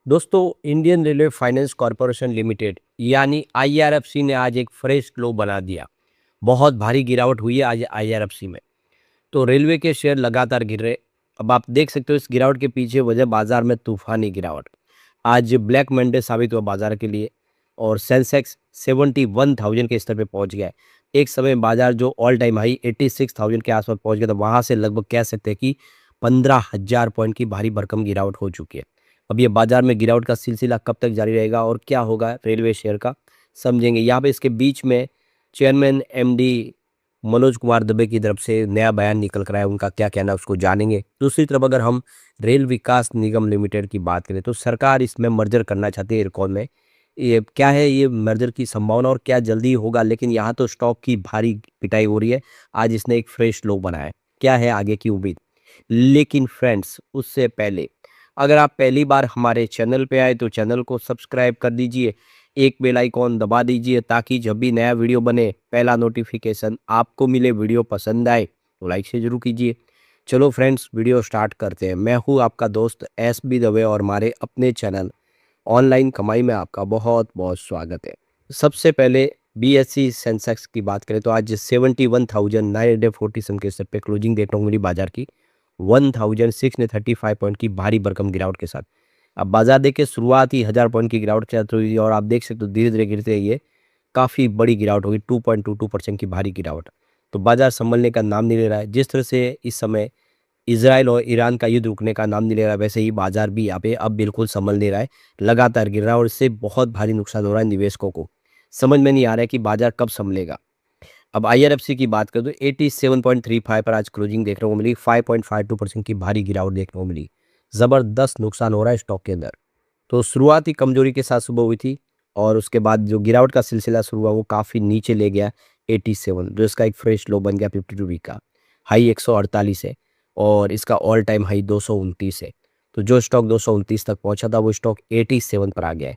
दोस्तों, Indian railway finance corporation limited यानी IRFC ने आज एक फ्रेश लो बना दिया। बहुत भारी गिरावट हुई है आज आईआरएफसी में। तो रेलवे के शेयर लगातार गिर रहे। अब आप देख सकते हो इस गिरावट के पीछे वजह बाजार में तूफानी गिरावट। आज ब्लैक मंडे साबित हुआ बाजार के लिए और सेंसेक्स 71,000 के स्तर पे पहुंच गया है। एक समय बाजार जो ऑल टाइम हाई 86,000 के आसपास पहुंच गया था, वहां से लगभग कह सकते हैं कि 15,000 पॉइंट की भारी भरकम गिरावट हो चुकी है। अब ये बाजार में गिरावट का सिलसिला कब तक जारी रहेगा और क्या होगा रेलवे शेयर का, समझेंगे। यहाँ पे इसके बीच में चेयरमैन एमडी मनोज कुमार दुबे की तरफ से नया बयान निकल कर आया, उनका क्या कहना है उसको जानेंगे। दूसरी तरफ अगर हम रेल विकास निगम लिमिटेड की बात करें तो सरकार इसमें मर्जर करना चाहती है इरकॉन में। ये क्या है, ये मर्जर की संभावना और क्या जल्दी होगा, लेकिन यहाँ तो स्टॉक की भारी पिटाई हो रही है। आज इसने एक फ्रेश लो बनाया है, क्या है आगे की उम्मीद। लेकिन फ्रेंड्स, उससे पहले अगर आप पहली बार हमारे चैनल पे आए तो चैनल को सब्सक्राइब कर दीजिए, एक बेल आइकॉन दबा दीजिए ताकि जब भी नया वीडियो बने पहला नोटिफिकेशन आपको मिले। वीडियो पसंद आए तो लाइक से जरूर कीजिए। चलो फ्रेंड्स, वीडियो स्टार्ट करते हैं। मैं हूँ आपका दोस्त SB दवे और हमारे अपने चैनल ऑनलाइन कमाई में आपका बहुत बहुत स्वागत है। सबसे पहले BSE सेंसेक्स की बात करें तो आज 71,947 के स्तर पे क्लोजिंग देखने को मिली बाजार की 1,635 पॉइंट की भारी भरकम गिरावट के साथ। अब बाजार देखिए, शुरुआत ही 1000 पॉइंट की गिरावट के साथ हुई और आप देख सकते हो धीरे धीरे गिरते ये काफ़ी बड़ी गिरावट होगी, 2.22% की भारी गिरावट। तो बाजार संभलने का नाम नहीं ले रहा है। जिस तरह से इस समय इजराइल और ईरान का युद्ध रुकने का नाम नहीं ले रहा है, वैसे ही बाजार भी यहाँ पे अब बिल्कुल संभल नहीं रहा है, लगातार गिर रहा है और इससे बहुत भारी नुकसान हो रहा है निवेशकों को। समझ में नहीं आ रहा है कि बाजार कब संभलेगा। अब आईआरएफसी की बात करें तो 87.35 पर आज क्लोजिंग देखने को मिली, 5.52% की भारी गिरावट देखने को मिली। जबरदस्त नुकसान हो रहा है स्टॉक के अंदर। तो शुरुआती कमजोरी के साथ सुबह हुई थी और उसके बाद जो गिरावट का सिलसिला शुरू हुआ वो काफ़ी नीचे ले गया 87, जो इसका एक फ्रेश लो बन गया 52 वीक का। हाई 148 है और इसका ऑल टाइम हाई 229 है। तो जो स्टॉक 229 तक पहुंचा था वो स्टॉक 87 पर आ गया है।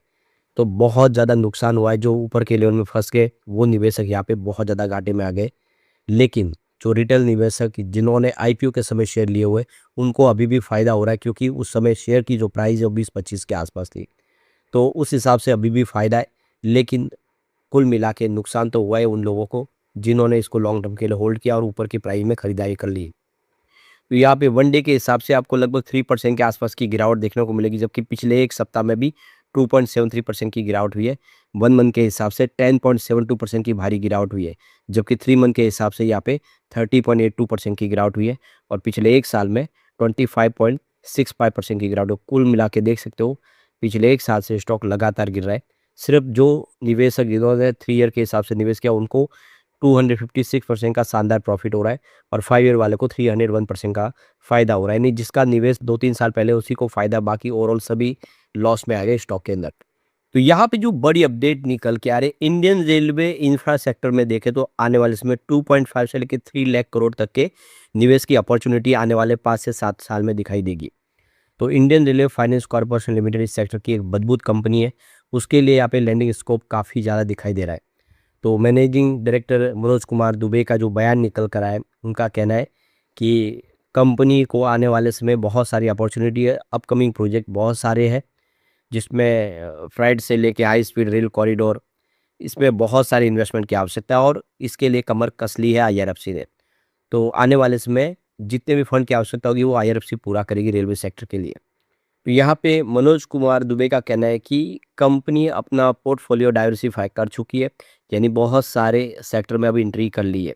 तो बहुत ज़्यादा नुकसान हुआ है। जो ऊपर के लेवल में फंस गए वो निवेशक यहाँ पे बहुत ज़्यादा घाटे में आ गए। लेकिन जो रिटेल निवेशक जिन्होंने आईपीओ के समय शेयर लिए हुए उनको अभी भी फायदा हो रहा है, क्योंकि उस समय शेयर की जो प्राइस है वो 20-25 के आसपास थी। तो उस हिसाब से अभी भी फायदा है। लेकिन कुल मिला के नुकसान तो हुआ है उन लोगों को जिन्होंने इसको लॉन्ग टर्म के लिए होल्ड किया और ऊपर की प्राइस में खरीदारी कर ली। तो यहाँ पे वन डे के हिसाब से आपको लगभग 3% के आसपास की गिरावट देखने को मिलेगी, जबकि पिछले एक सप्ताह में भी 2.73% की गिरावट हुई है। 1 मंथ के हिसाब से 10.72% की भारी गिरावट हुई है, जबकि 3 मंथ के हिसाब से यहाँ पे 30.82% की गिरावट हुई है और पिछले एक साल में 25.65% की गिरावट हो। कुल मिला के देख सकते हो पिछले एक साल से स्टॉक लगातार गिर रहा है। सिर्फ जो निवेशक जिन्होंने 3 ईयर के हिसाब से निवेश किया उनको 256% का शानदार प्रॉफिट हो रहा है और 5 ईयर वाले को 301% का फ़ायदा हो रहा है। यानी जिसका निवेश 2-3 साल पहले उसी को फ़ायदा, बाकी ओवरऑल सभी लॉस में आ गए स्टॉक के अंदर। तो यहाँ पे जो बड़ी अपडेट निकल के आ रही है, इंडियन रेलवे इंफ्रा सेक्टर में देखें तो आने वाले समय 2.5 से लेकर 3 लाख करोड़ तक के निवेश की अपॉर्चुनिटी आने वाले 5 से 7 साल में दिखाई देगी। तो Indian railway finance corporation limited इस सेक्टर की एक मजबूत कंपनी है, उसके लिए यहाँ पे लैंडिंग स्कोप काफ़ी ज़्यादा दिखाई दे रहा है। तो मैनेजिंग डायरेक्टर मनोज कुमार दुबे का जो बयान निकल कर आया है, उनका कहना है कि कंपनी को आने वाले समय बहुत सारी अपॉर्चुनिटी है, अपकमिंग प्रोजेक्ट बहुत सारे हैं, जिसमें फ्राइट से लेके हाई स्पीड रेल कॉरिडोर, इसमें बहुत सारी इन्वेस्टमेंट की आवश्यकता है और इसके लिए कमर कस ली है आईआरएफसी ने। तो आने वाले समय जितने भी फंड की आवश्यकता होगी वो आईआरएफसी पूरा करेगी रेलवे सेक्टर के लिए। तो यहाँ पे मनोज कुमार दुबे का कहना है कि कंपनी अपना पोर्टफोलियो डाइवर्सिफाई कर चुकी है, यानी बहुत सारे सेक्टर में अभी एंट्री कर ली है।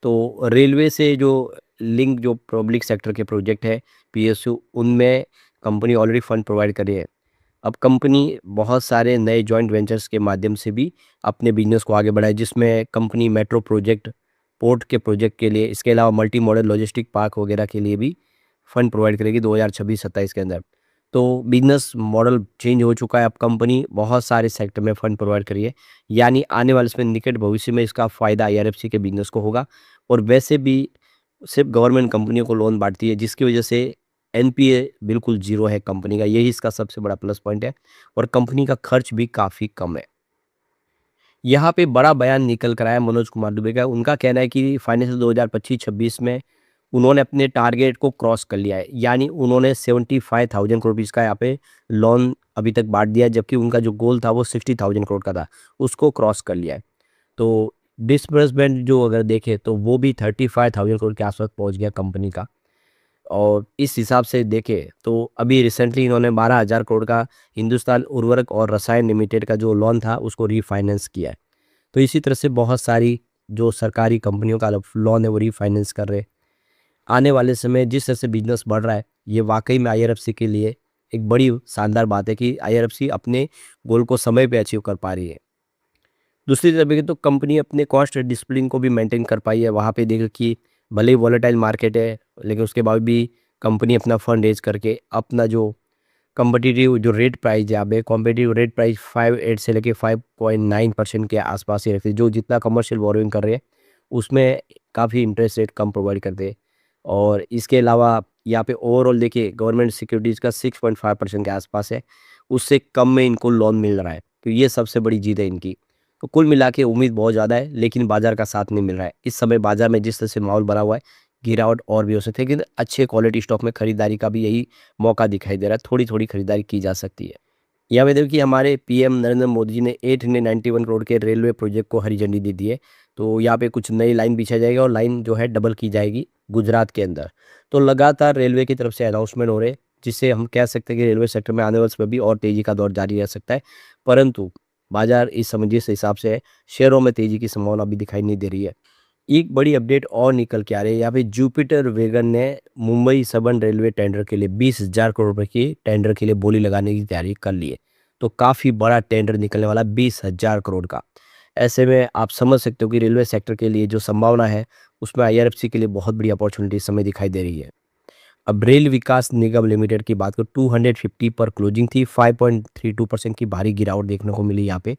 तो रेलवे से जो लिंक जो पब्लिक सेक्टर के प्रोजेक्ट है PSU, उनमें कंपनी ऑलरेडी फंड प्रोवाइड करे है। अब कंपनी बहुत सारे नए जॉइंट वेंचर्स के माध्यम से भी अपने बिजनेस को आगे बढ़ाए, जिसमें कंपनी मेट्रो प्रोजेक्ट, पोर्ट के प्रोजेक्ट के लिए, इसके अलावा मल्टी मॉडल लॉजिस्टिक पार्क वगैरह के लिए भी फंड प्रोवाइड करेगी 2026-27 के अंदर। तो बिजनेस मॉडल चेंज हो चुका है, अब कंपनी बहुत सारे सेक्टर में फंड प्रोवाइड करी है, यानी आने वाले समय निकट भविष्य में इसका फ़ायदा आईआरएफसी के बिजनेस को होगा। और वैसे भी सिर्फ गवर्नमेंट कंपनियों को लोन बांटती है, जिसकी वजह से एनपीए बिल्कुल जीरो है कंपनी का, यही इसका सबसे बड़ा प्लस पॉइंट है और कंपनी का खर्च भी काफ़ी कम है। यहाँ पे बड़ा बयान निकल कर आया मनोज कुमार दुबे का, उनका कहना है कि फाइनेंशियल 2025-26 में उन्होंने अपने टारगेट को क्रॉस कर लिया है, यानी उन्होंने 75,000 करोड़ रुपीज़ का यहाँ पे लोन अभी तक बाँट दिया है, जबकि उनका जो गोल था वो 60,000 करोड़ का था, उसको क्रॉस कर लिया है। तो डिसबर्समेंट जो अगर देखें तो वो भी 35,000 करोड़ के आस-पास पहुँच गया कंपनी का। और इस हिसाब से देखें तो अभी रिसेंटली इन्होंने 12,000 करोड़ का हिंदुस्तान उर्वरक और रसायन लिमिटेड का जो लोन था उसको रीफाइनेंस किया है। तो इसी तरह से बहुत सारी जो सरकारी कंपनियों का लोन है वो रीफाइनेंस कर रहे हैं। आने वाले समय जिस तरह से बिजनेस बढ़ रहा है, ये वाकई में आईआरएफसी के लिए एक बड़ी शानदार बात है कि आईआरएफसी अपने गोल को समय पे अचीव कर पा रही है। दूसरी तरफ देखें तो कंपनी अपने कॉस्ट डिसिप्लिन को भी मेंटेन कर पाई है। वहाँ पे देखो कि भले ही वॉलेटाइल मार्केट है, लेकिन उसके बाद भी कंपनी अपना फंड रेज करके अपना जो कॉम्पिटिटिव जो रेट प्राइस है, यहाँ पे कॉम्पिटिटिव रेट प्राइस 5.8 से लेके 5.9% के आसपास ही रखते हैं। जो जितना कमर्शियल बोरोइंग कर रहे हैं उसमें काफ़ी इंटरेस्ट रेट कम प्रोवाइड करते हैं। और इसके अलावा यहाँ पे ओवरऑल देखिए गवर्नमेंट सिक्योरिटीज़ का 6.5% के आसपास है, उससे कम में इनको लोन मिल रहा है। तो ये सबसे बड़ी जीत है इनकी। तो कुल मिला के उम्मीद बहुत ज़्यादा है, लेकिन बाज़ार का साथ नहीं मिल रहा है। इस समय बाज़ार में जिस तरह से माहौल बना हुआ है, गिरावट और भी हो सकती है, लेकिन अच्छे क्वालिटी स्टॉक में खरीदारी का भी यही मौका दिखाई दे रहा है। थोड़ी-थोड़ी खरीदारी की जा सकती है। यहाँ पे देखिए कि हमारे पीएम नरेंद्र मोदी जी ने 891 करोड़ के रेलवे प्रोजेक्ट को हरी झंडी दे दी है। तो यहाँ पे कुछ नई लाइन बिछा जाएगा और लाइन जो है डबल की जाएगी गुजरात के अंदर। तो लगातार रेलवे की तरफ से अनाउंसमेंट हो रहे हैं, जिससे हम कह सकते हैं कि रेलवे सेक्टर में आने वाले समय भी और तेज़ी का दौर जारी रह सकता है। परंतु बाज़ार इस समय जिस हिसाब से है, शेयरों में तेज़ी की संभावना अभी दिखाई नहीं दे रही है। एक बड़ी अपडेट और निकल के आ रही है, यहाँ पे जुपिटर वेगन ने मुंबई सबर्न रेलवे टेंडर के लिए 20,000 करोड़ रुपए की टेंडर के लिए बोली लगाने की तैयारी कर ली है। तो काफ़ी बड़ा टेंडर निकलने वाला 20,000 करोड़ का। ऐसे में आप समझ सकते हो कि रेलवे सेक्टर के लिए जो संभावना है उसमें आईआरएफसी के लिए बहुत बड़ी अपॉर्चुनिटी इस समय दिखाई दे रही है। अब रेल विकास निगम लिमिटेड की बात करें, 250 पर क्लोजिंग थी, 5.32% की भारी गिरावट देखने को मिली यहाँ पे।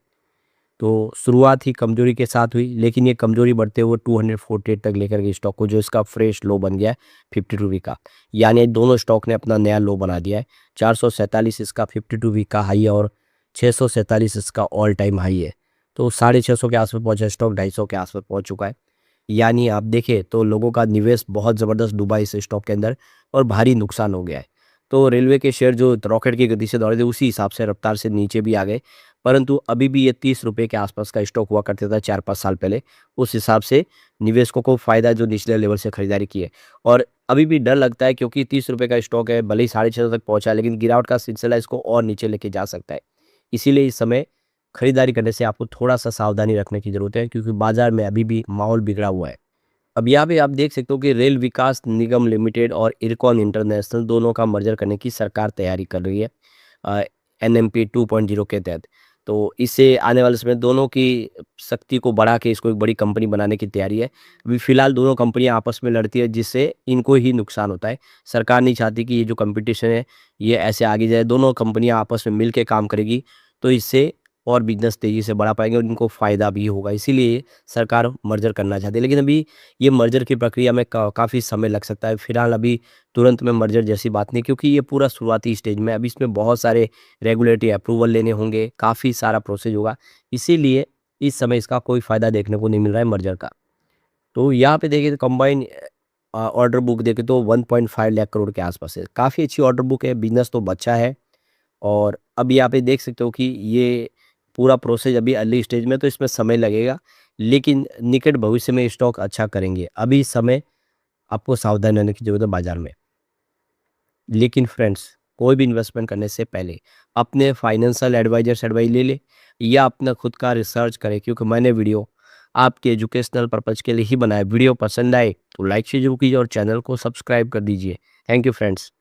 तो शुरुआत ही कमजोरी के साथ हुई, लेकिन ये कमजोरी बढ़ते हुए 248 तक लेकर गई स्टॉक को, जो इसका फ्रेश लो बन गया है 52 वीक का। यानी दोनों स्टॉक ने अपना नया लो बना दिया है। 447 इसका 52 वीक का हाई है और 647 इसका ऑल टाइम हाई है। तो 650 के आसपास पहुंचा स्टॉक, 250 के आसपास पहुंच चुका है। यानी आप देखें तो लोगों का निवेश बहुत ज़बरदस्त डूबा इस स्टॉक के अंदर और भारी नुकसान हो गया है। तो रेलवे के शेयर जो रॉकेट की गति से दौड़े थे उसी हिसाब से रफ्तार से नीचे भी आ गए। परंतु अभी भी ये 30 रुपए के आसपास का स्टॉक हुआ करता था 4-5 साल पहले। उस हिसाब से निवेशकों को फ़ायदा जो निचले लेवल से खरीदारी की है। और अभी भी डर लगता है क्योंकि 30 रुपए का स्टॉक है, भले ही 650 तक पहुँचा है, लेकिन गिरावट का सिलसिला इसको और नीचे लेके जा सकता है। इसीलिए इस समय खरीदारी करने से आपको थोड़ा-सा सावधानी रखने की ज़रूरत है, क्योंकि बाज़ार में अभी भी माहौल बिगड़ा हुआ है। अब यहाँ पे आप देख सकते हो कि रेल विकास निगम लिमिटेड और इरकॉन इंटरनेशनल दोनों का मर्जर करने की सरकार तैयारी कर रही है एनएमपी 2.0 के तहत। तो इससे आने वाले समय दोनों की शक्ति को बढ़ा के इसको एक बड़ी कंपनी बनाने की तैयारी है। अभी फिलहाल दोनों कंपनियां आपस में लड़ती है, जिससे इनको ही नुकसान होता है। सरकार नहीं चाहती कि ये जो कंपटीशन है ये ऐसे आगे जाए। दोनों कंपनियां आपस में मिल के काम करेगी तो इससे और बिजनेस तेज़ी से बढ़ा पाएंगे और इनको फ़ायदा भी होगा। इसीलिए सरकार मर्जर करना चाहती है, लेकिन अभी ये मर्जर की प्रक्रिया में काफ़ी समय लग सकता है। फिलहाल अभी तुरंत में मर्जर जैसी बात नहीं, क्योंकि ये पूरा शुरुआती स्टेज में है। अभी इसमें बहुत सारे रेगुलेटरी अप्रूवल लेने होंगे, काफ़ी सारा प्रोसेस होगा। इसीलिए इस समय इसका कोई फ़ायदा देखने को नहीं मिल रहा है मर्जर का। तो यहाँ पे देखिए तो कंबाइन ऑर्डर बुक देखें तो 1.5 लाख करोड़ के आसपास है। काफ़ी अच्छी ऑर्डर बुक है, बिज़नेस तो अच्छा है। और अब यहाँ पे देख सकते हो कि ये पूरा प्रोसेस अभी अर्ली स्टेज में, तो इसमें समय लगेगा, लेकिन निकट भविष्य में स्टॉक अच्छा करेंगे। अभी इस समय आपको सावधान रहने की ज़रूरत है बाज़ार में। लेकिन फ्रेंड्स, कोई भी इन्वेस्टमेंट करने से पहले अपने फाइनेंशियल एडवाइजर से एडवाइस ले ले या अपना खुद का रिसर्च करें, क्योंकि मैंने वीडियो आपके एजुकेशनल पर्पज़ के लिए ही बनाया। वीडियो पसंद आए तो लाइक से जरूर कीजिए और चैनल को सब्सक्राइब कर दीजिए। Thank you friends.